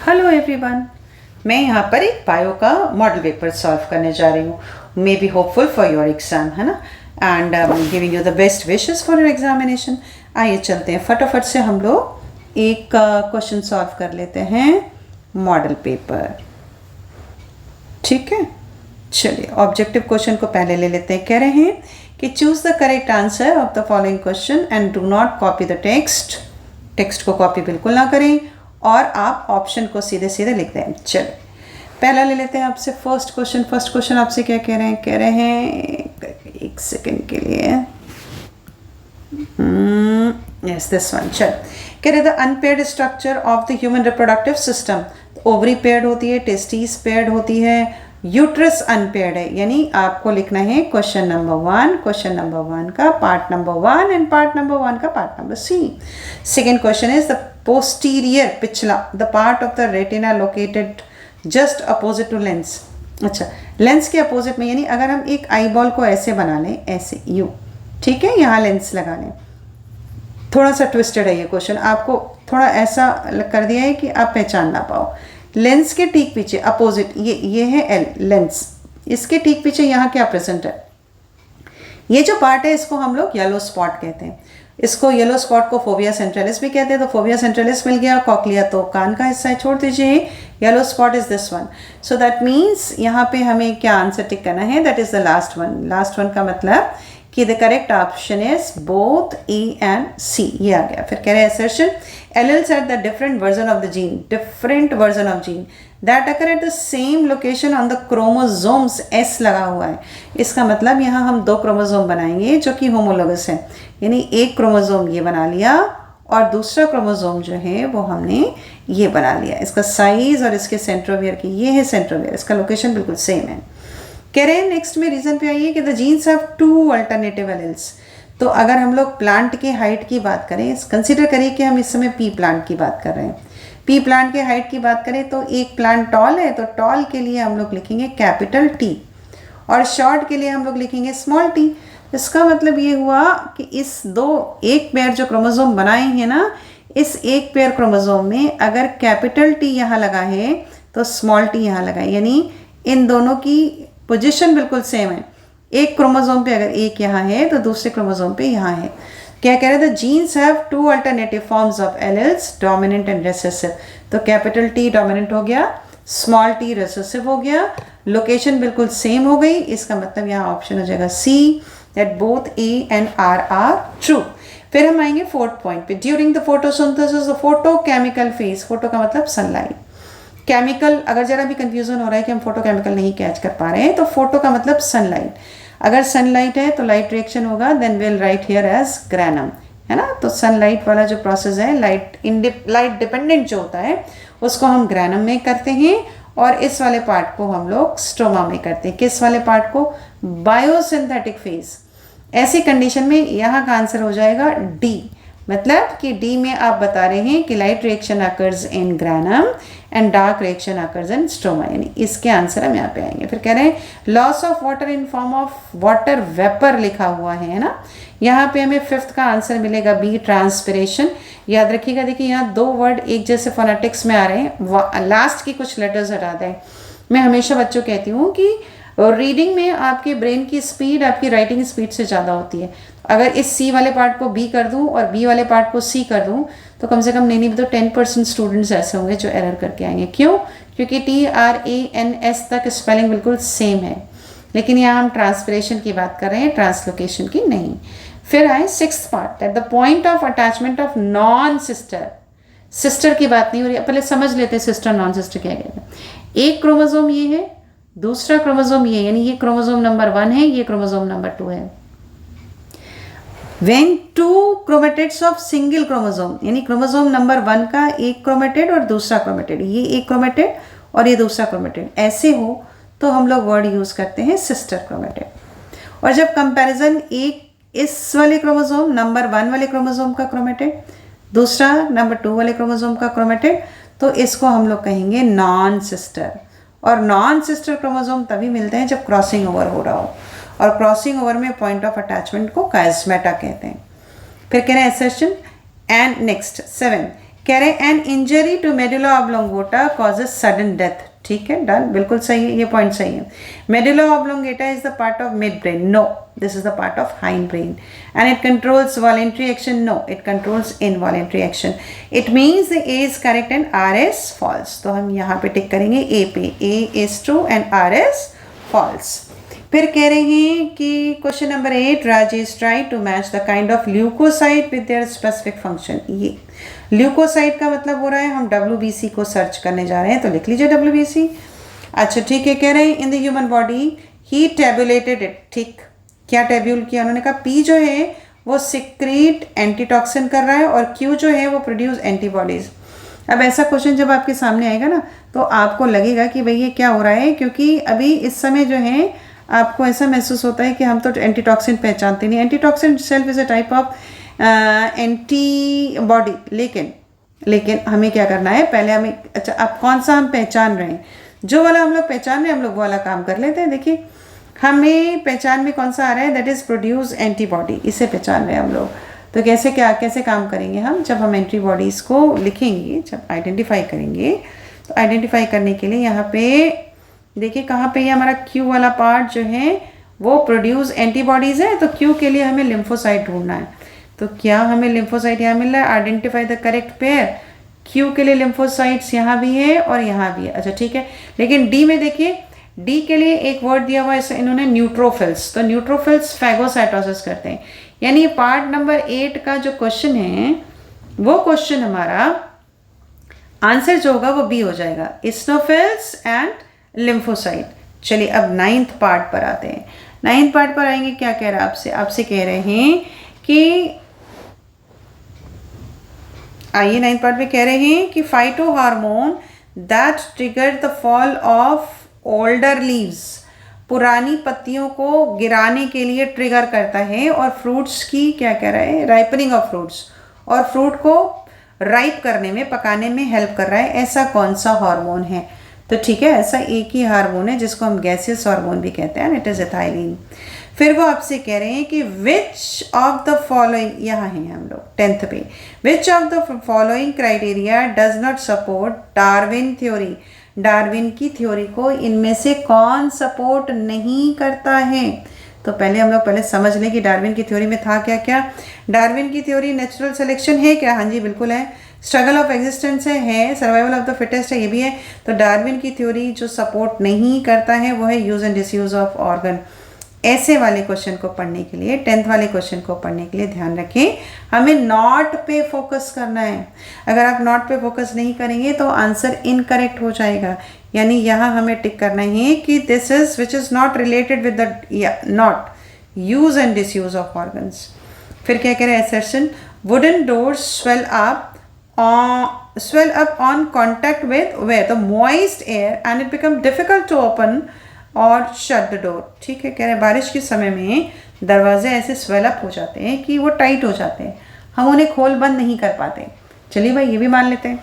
Hello everyone, मैं यहाँ पर एक बायो का मॉडल पेपर सॉल्व करने जा रही हूँ. May be hopeful for your exam, है ना. And giving you the best wishes for your examination. आइए चलते हैं, फटाफट से हम लोग एक क्वेश्चन सॉल्व कर लेते हैं मॉडल पेपर. ठीक है, चलिए ऑब्जेक्टिव क्वेश्चन को पहले ले लेते हैं. कह रहे हैं कि choose the correct answer of the following question and do not copy the text. Text को कॉपी बिल्कुल ना करें और आप ऑप्शन को सीधे सीधे लिख दें. चलो पहला ले लेते हैं आपसे फर्स्ट क्वेश्चन आपसे क्या कह रहे हैं. कह रहे हैं एक सेकंड के लिए, यस दिस वन. चल कह रहे the unpaired structure of the human reproductive system. Ovary paired होती है, टेस्टिस पेयर्ड होती है, यूट्रस अनपेयर्ड है. यानी आपको लिखना है क्वेश्चन नंबर वन का part number 1 and part number 1 का part number C. Second question is the posterior, पिछला, the part of the retina located just opposite to lens. अच्छा, लेंस के अपोजिट में, यानी अगर हम एक आई बॉल को ऐसे बना लें, ऐसे यू, ठीक है, यहाँ लेंस लगा लें. थोड़ा सा ट्विस्टेड है ये क्वेश्चन, आपको थोड़ा ऐसा कर दिया है कि आप पहचान ना पाओ. लेंस के ठीक पीछे अपोजिट, ये है एल लेंस, इसके ठीक पीछे यहाँ क्या प्रेजेंट है. ये जो पार्ट है इसको हम लोग येलो स्पॉट कहते हैं. इसको येलो स्पॉट को फोविया सेंट्रलिस भी कहते हैं. तो फोविया सेंट्रलिस मिल गया. कॉक्लिया तो कान का हिस्सा है, छोड़ दीजिए. Yellow spot is this one. So that means यहाँ पे हमें क्या आंसर टिक करना है, that is the last one. Last one का मतलब कि the correct option is both A and C. ये आ गया. फिर कह रहे हैं assertion alleles at the different version of the gene that occur at the same location on the chromosomes. S लगा हुआ है, इसका मतलब यहाँ हम 2 क्रोमोसोम बनाएंगे जो कि होमोलोगस है. यानी एक क्रोमोसोम ये बना लिया और दूसरा क्रोमोसोम जो है वो हमने ये बना लिया. इसका साइज और इसके सेंट्रोमियर की, ये है सेंट्रोमियर, इसका लोकेशन बिल्कुल सेम है. कह रहे हैं नेक्स्ट में रीजन पे आइए कि the jeans have 2 alternative alleles. तो अगर हम लोग प्लांट के हाइट की बात करें, कंसिडर करिए कि हम इस समय पी प्लांट की बात कर रहे हैं. पी प्लांट के हाइट की बात करें तो एक प्लांट टॉल है, तो टॉल के लिए हम लोग लिखेंगे कैपिटल टी और शॉर्ट के लिए हम लोग लिखेंगे स्मॉल टी. इसका मतलब ये हुआ कि इस एक पेयर जो क्रोमोसोम बनाए हैं ना, इस एक पेयर क्रोमोसोम में अगर कैपिटल टी यहाँ लगा है तो स्मॉल टी यहाँ लगा है. यानी इन दोनों की पोजीशन बिल्कुल सेम है. एक क्रोमोसोम पे अगर एक यहाँ है तो दूसरे क्रोमोसोम पे यहाँ है. क्या कह रहे थे, genes have 2 alternative forms of alleles, dominant and recessive. तो कैपिटल टी डोमिनेंट हो गया, स्मॉल टी रिसेसिव हो गया, लोकेशन बिल्कुल सेम हो गई. इसका मतलब यहाँ ऑप्शन हो जाएगा C, that both A and R true. फिर हम आएंगे 4th पॉइंट पे. During the photosynthesis, photochemical phase, photo का मतलब सनलाइट, केमिकल, अगर जरा भी कंफ्यूजन हो रहा है कि हम फोटो केमिकल नहीं कैच कर पा रहे हैं, तो फोटो का मतलब सनलाइट. अगर सनलाइट है तो लाइट रिएक्शन होगा, then will write here as granum, है ना. तो सनलाइट वाला जो प्रोसेस है, लाइट डिपेंडेंट जो होता है, उसको हम ग्रैनम में करते हैं और इस वाले पार्ट को हम लोग स्ट्रोमा में करते हैं. किस वाले पार्ट को, बायोसिंथेटिक फेज. ऐसी कंडीशन में यहाँ का आंसर हो जाएगा डी. मतलब कि डी में आप बता रहे हैं कि light reaction occurs in granum and dark reaction occurs in stroma. यानी इसके आंसर हम यहाँ पे आएंगे. फिर कह रहे हैं loss of water in form of water vapour लिखा हुआ है ना. यहाँ पे हमें 5th का आंसर मिलेगा बी, ट्रांसपिरेशन. याद रखिएगा, देखिए यहाँ 2 वर्ड एक जैसे फोनेटिक्स में आ रहे हैं, लास्ट की कुछ लेटर्स हटा दें. मैं हमेशा बच्चों कहती हूँ कि रीडिंग में आपके ब्रेन की स्पीड आपकी राइटिंग स्पीड से ज़्यादा होती है. अगर इस सी वाले पार्ट को बी कर दूं और बी वाले पार्ट को सी कर दूं तो कम से कम नहीं भी तो 10% स्टूडेंट्स ऐसे होंगे जो एरर करके आएंगे. क्यों? क्योंकि TRANS तक स्पेलिंग बिल्कुल सेम है, लेकिन यहाँ हम ट्रांसपिरेशन की बात कर रहे हैं, ट्रांसलोकेशन की नहीं. फिर आए 6th part, that the point of attachment of non sister. Sister की बात नहीं हो रही, पहले समझ लेते हैं सिस्टर नॉन सिस्टर क्या कहते हैं. एक क्रोमोसोम ये है, दूसरा क्रोमोसोम ये, यानी ये क्रोमोसोम नंबर 1 है, ये क्रोमोसोम नंबर 2 है. When 2 chromatids of single chromosome, यानी क्रोमोसोम नंबर 1 का एक क्रोमेटिड और दूसरा क्रोमेटिड, ये एक क्रोमेटिड और ये दूसरा क्रोमेटिड ऐसे हो तो हम लोग वर्ड यूज करते हैं सिस्टर क्रोमेटिड. और जब कंपैरिजन एक इस वाले क्रोमोसोम नंबर 1 वाले क्रोमोसोम का क्रोमेटिड, दूसरा नंबर 2 वाले क्रोमोसोम का क्रोमेटिड, तो इसको हम लोग कहेंगे नॉन सिस्टर. और नॉन सिस्टर क्रोमोसोम तभी मिलते हैं जब क्रॉसिंग ओवर हो रहा हो, और क्रॉसिंग ओवर में पॉइंट ऑफ अटैचमेंट को काइस्मेटा कहते हैं. फिर कह रहे हैं assertion एंड नेक्स्ट 7, कह रहे हैं an injury to medulla oblongata causes sudden death. ठीक है, डन, बिल्कुल सही है, ये पॉइंट सही है। Medulla oblongata is the part of mid brain, no, this is the part of hind brain and it controls voluntary action, no, it controls involuntary action. It means the A is correct and R is false. तो हम यहाँ पे tick करेंगे A पे, A is true and R is false. फिर कह रहे हैं कि question number 8, Rajesh try to match the kind of leucocyte with their specific function. ये ल्यूकोसाइट का मतलब हो रहा है हम WBC को सर्च करने जा रहे हैं, तो लिख लीजिए WBC। अच्छा ठीक है, कह रहे हैं in the human body he tabulated it. ठीक, क्या टेब्यूल किया उन्होंने कहा P जो है वो सिक्रीट एंटीटॉक्सिन कर रहा है और Q जो है वो प्रोड्यूस एंटीबॉडीज। अब ऐसा क्वेश्चन जब आपके सामने आएगा ना तो आपको लगेगा कि भाई ये क्या हो रहा है, क्योंकि अभी इस समय जो है आपको ऐसा महसूस होता है कि हम तो एंटीटॉक्सिन पहचानते नहीं। Antitoxin self is a type of antibody, लेकिन हमें क्या करना है, पहले हमें, अच्छा अब कौन सा हम पहचान रहे हैं, जो वाला हम लोग पहचान रहे हैं हम लोग वो वाला काम कर लेते हैं। देखिए हमें पहचान में कौन सा आ रहा है, दैट इज़ प्रोड्यूस एंटीबॉडी, इसे पहचान रहे हैं हम लोग। तो कैसे काम करेंगे हम, जब हम एंटीबॉडीज़ को लिखेंगे, जब आइडेंटिफाई करेंगे, तो आइडेंटिफाई करने के लिए यहाँ पे देखिए कहाँ पे ये हमारा Q वाला पार्ट जो है वो प्रोड्यूस एंटीबॉडीज़ है, तो Q के लिए हमें लिम्फोसाइट ढूंढना है। तो क्या हमें लिम्फोसाइट यहाँ मिल रहा है, identify the correct pair. Q के लिए लिम्फोसाइट्स यहाँ भी है और यहाँ भी है। अच्छा ठीक है, लेकिन D में देखिए, D के लिए एक वर्ड दिया हुआ है इन्होंने, न्यूट्रोफिल्स। तो न्यूट्रोफिल्स फैगोसाइटोसिस करते हैं, यानी पार्ट नंबर 8 का जो क्वेश्चन है वो क्वेश्चन हमारा आंसर जो होगा वो B हो जाएगा, इस्नोफिल्स एंड लिम्फोसाइट। चलिए अब 9th पार्ट पर आते हैं। 9th पार्ट पर आएंगे, क्या कह रहा है आपसे कह रहे हैं कि आइए 9th पार्ट में कह रहे हैं कि phyto hormone that trigger the fall of older leaves, पुरानी पत्तियों को गिराने के लिए ट्रिगर करता है, और फ्रूट्स की क्या कह रहा है, राइपनिंग ऑफ फ्रूट्स, और फ्रूट को राइप करने में, पकाने में हेल्प कर रहा है। ऐसा कौन सा हार्मोन है, तो ठीक है, ऐसा एक ही हार्मोन है जिसको हम गैसियस हार्मोन भी कहते हैं, इट इज़ एथाइलिन। फिर वो आपसे कह रहे हैं कि विच ऑफ द फॉलोइंग, यहाँ हैं हम लोग 10th पे, which of the following criteria does not support Darwin theory. Darwin की थ्योरी को इनमें से कौन सपोर्ट नहीं करता है। तो पहले हम लोग समझ लें कि डार्विन की थ्योरी में था क्या क्या। डार्विन की थ्योरी नेचुरल सिलेक्शन है क्या, हाँ जी बिल्कुल है। स्ट्रगल ऑफ एग्जिस्टेंस है, सर्वाइवल ऑफ द फिटेस्ट है, ये भी है। तो डार्विन की थ्योरी जो सपोर्ट नहीं करता है वो है use and disuse of organ. ऐसे वाले क्वेश्चन को पढ़ने के लिए, 10th वाले क्वेश्चन को पढ़ने के लिए ध्यान रखें, हमें नॉट पे फोकस करना है। अगर आप नॉट पे फोकस नहीं करेंगे तो आंसर इनकरेक्ट हो जाएगा, यानी यहाँ हमें टिक करना है कि this is which is not related with the not use and disuse of organs. फिर क्या कह रहे हैं, assertion wooden doors swell up on contact with where the moist air and it become difficult to open और shut the door। ठीक है, कह रहे हैं बारिश के समय में दरवाजे ऐसे स्वेल अप हो जाते हैं कि वो टाइट हो जाते हैं, हम उन्हें खोल बंद नहीं कर पाते। चलिए भाई ये भी मान लेते हैं।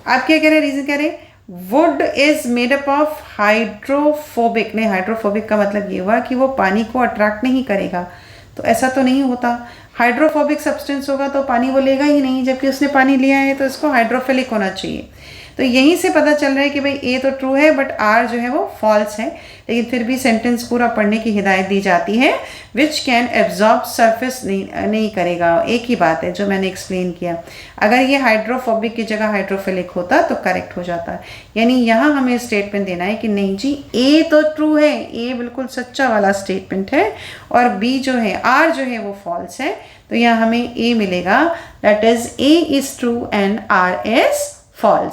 आप क्या कह रहे हैं, रीज़न कह रहे हैं would is made up of hydrophobic. नहीं, हाइड्रोफोबिक का मतलब ये हुआ कि वो पानी को अट्रैक्ट नहीं करेगा, तो ऐसा तो नहीं होता। हाइड्रोफोबिक सब्सटेंस होगा तो पानी वो लेगा ही नहीं, जबकि उसने पानी लिया है तो इसको हाइड्रोफिलिक होना चाहिए। तो यहीं से पता चल रहा है कि भाई ए तो ट्रू है बट आर जो है वो फॉल्स है, लेकिन फिर भी सेंटेंस पूरा पढ़ने की हिदायत दी जाती है। विच कैन एब्जॉर्ब सरफेस नहीं करेगा, एक ही बात है जो मैंने एक्सप्लेन किया। अगर ये हाइड्रोफोबिक की जगह हाइड्रोफिलिक होता तो करेक्ट हो जाता, यानी यहाँ हमें स्टेटमेंट देना है कि नहीं जी ए तो ट्रू है, ए बिल्कुल सच्चा वाला स्टेटमेंट है, और बी जो है आर जो है वो फॉल्स है। तो यहाँ हमें ए मिलेगा, that is A is true and R is false.